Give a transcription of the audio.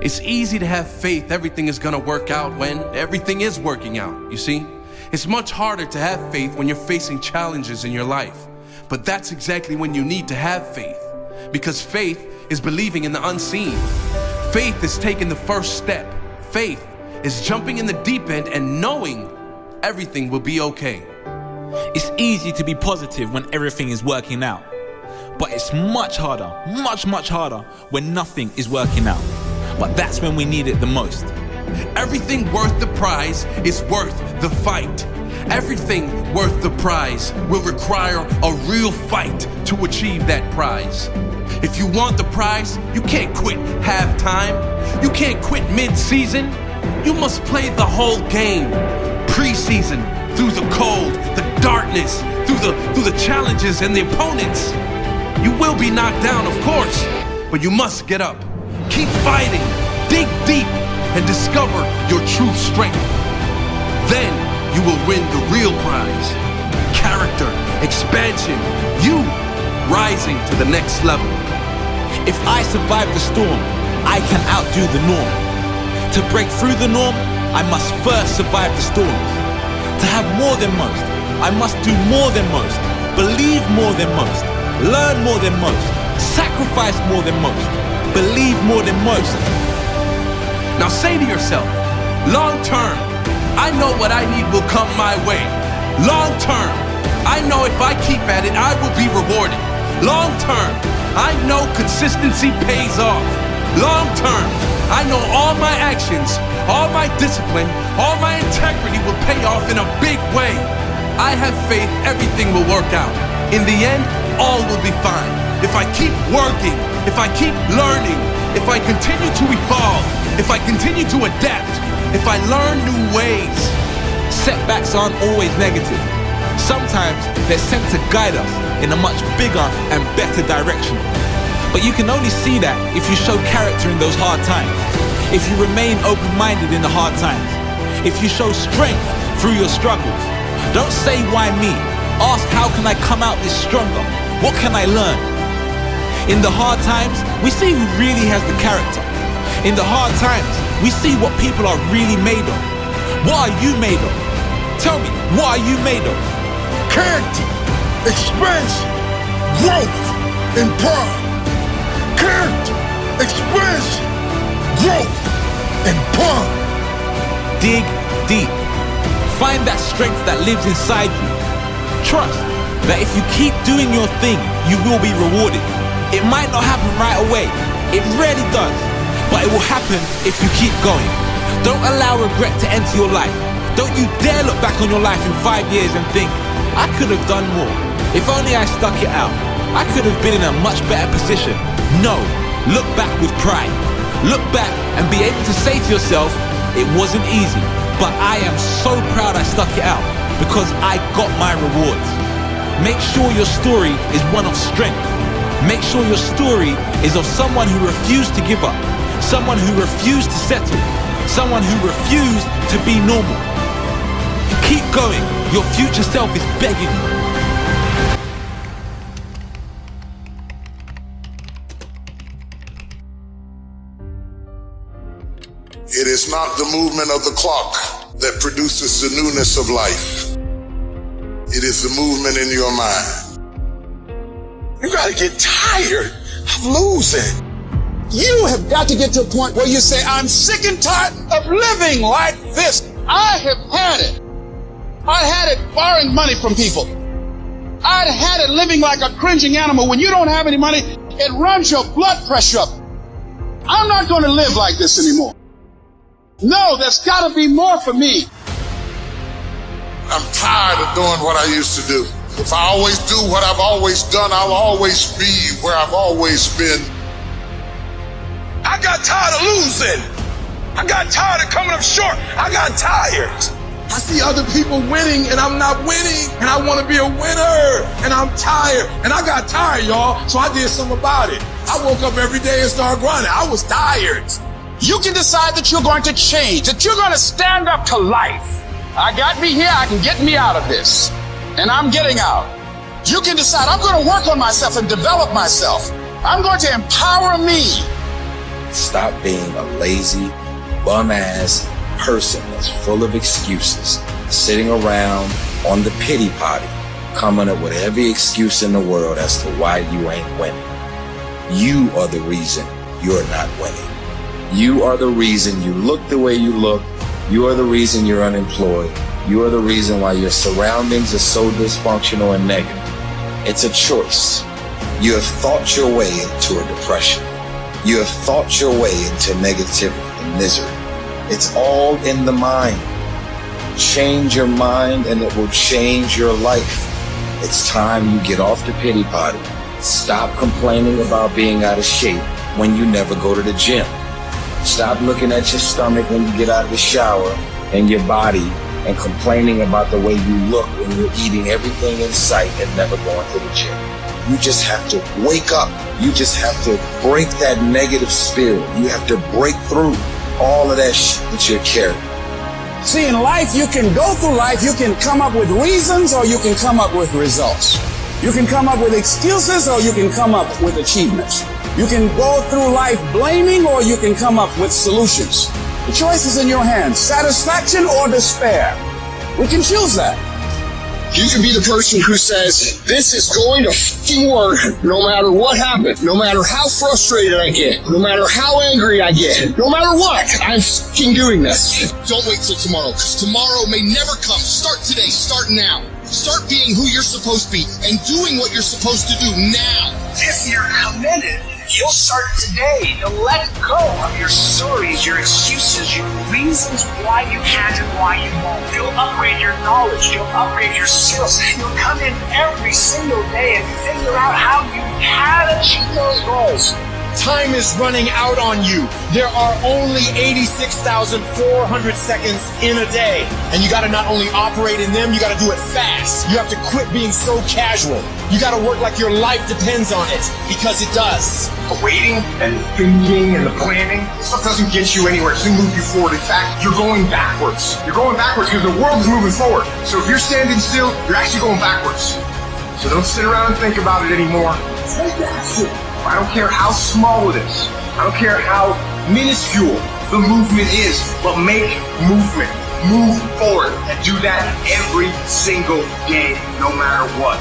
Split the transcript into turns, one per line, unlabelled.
It's easy to have faith everything is gonna work out when everything is working out, you see? It's much harder to have faith when you're facing challenges in your life. But that's exactly when you need to have faith. Because faith is believing in the unseen. Faith is taking the first step. Faith is jumping in the deep end and knowing everything will be okay.
It's easy to be positive when everything is working out. But it's much harder, much harder when nothing is working out. But that's when we need it the most.
Everything worth the prize is worth the fight. Everything worth the prize will require a real fight to achieve that prize. If you want the prize, you can't quit halftime. You can't quit mid-season. You must play the whole game. Pre-season, through the cold, the darkness, through the challenges and the opponents. You will be knocked down, of course, but you must get up. Keep fighting, dig deep, and discover your true strength. Then you will win the real prize. Character, expansion, you rising to the next level.
If I survive the storm, I can outdo the norm. To break through the norm, I must first survive the storms. To have more than most, I must do more than most, believe more than most, learn more than most, sacrifice more than most, believe more than most.
Now say to yourself, long term, I know what I need will come my way. Long term, I know if I keep at it, I will be rewarded. Long term, I know consistency pays off. Long term, I know all my actions, all my discipline, all my integrity will pay off in a big way. I have faith everything will work out. In the end, all will be fine. If I keep working, if I keep learning, if I continue to evolve, if I continue to adapt, if I learn new ways.
Setbacks aren't always negative. Sometimes they're sent to guide us in a much bigger and better direction. But you can only see that if you show character in those hard times, if you remain open-minded in the hard times, if you show strength through your struggles. Don't say, why me? Ask, how can I come out this stronger? What can I learn? In the hard times, we see who really has the character. In the hard times, we see what people are really made of. What are you made of? Tell me, what are you made of?
Character, expansion, growth, and pride. Character, expansion, growth, and pride.
Dig deep. Find that strength that lives inside you. Trust that if you keep doing your thing, you will be rewarded. It might not happen right away. It rarely does. But it will happen if you keep going. Don't allow regret to enter your life. Don't you dare look back on your life in 5 years and think, I could have done more. If only I stuck it out. I could have been in a much better position. No, look back with pride. Look back and be able to say to yourself, it wasn't easy, but I am so proud I stuck it out because I got my rewards. Make sure your story is one of strength. Make sure your story is of someone who refused to give up, someone who refused to settle, someone who refused to be normal. Keep going. Your future self is begging you.
It is not the movement of the clock that produces the newness of life. It is the movement in your mind. You gotta get tired of losing. You have got to get to a point where you say, I'm sick and tired of living like this. I have had it. I had it borrowing money from people. I'd had it living like a cringing animal. When you don't have any money, it runs your blood pressure up. I'm not going to live like this anymore. No, there's got to be more for me. I'm tired of doing what I used to do. If I always do what I've always done, I'll always be where I've always been. I got tired of losing. I got tired of coming up short. I got tired. I see other people winning and I'm not winning, and I want to be a winner, and I'm tired. And I got tired, y'all, so I did something about it. I woke up every day and started running. I was tired. You can decide that you're going to change, that you're going to stand up to life. I got me here, I can get me out of this, and I'm getting out. You can decide, I'm going to work on myself and develop myself. I'm going to empower me.
Stop being a lazy, bum-ass person that's full of excuses, sitting around on the pity potty, coming up with every excuse in the world as to why you ain't winning. You are the reason you're not winning. You are the reason you look the way you look. You are the reason you're unemployed. You are the reason why your surroundings are so dysfunctional and negative. It's a choice. You have thought your way into a depression. You have thought your way into negativity and misery. It's all in the mind. Change your mind and it will change your life. It's time you get off the pity potty. Stop complaining about being out of shape when you never go to the gym. Stop looking at your stomach when you get out of the shower and your body and complaining about the way you look when you're eating everything in sight and never going to the gym. You just have to wake up. You just have to break that negative spirit. You have to break through all of that shit that you're carrying.
See, in life, you can go through life, you can come up with reasons or you can come up with results. You can come up with excuses or you can come up with achievements. You can go through life blaming or you can come up with solutions. The choice is in your hands, satisfaction or despair. We can choose that.
You can be the person who says, this is going to fucking work no matter what happens, no matter how frustrated I get, no matter how angry I get, no matter what, I'm fucking doing this.
Don't wait till tomorrow, because tomorrow may never come. Start today. Start now. Start being who you're supposed to be and doing what you're supposed to do now.
If you're committed, you'll start today to let go of your stories, your excuses, your reasons why you can't and why you won't. You'll upgrade your knowledge. You'll upgrade your skills. You'll come in every single day and figure out how you can achieve those goals.
Time is running out on you. There are only 86,400 seconds in a day. And you gotta not only operate in them, you gotta do it fast. You have to quit being so casual. You gotta work like your life depends on it, because it does.
The waiting and the thinking and the planning, stuff doesn't get you anywhere. It doesn't move you forward. In fact, you're going backwards. You're going backwards because the world is moving forward. So if you're standing still, you're actually going backwards. So don't sit around and think about it anymore. Take action. I don't care how small it is. I don't care how minuscule the movement is, but make movement. Move forward and do that every single day, no matter what.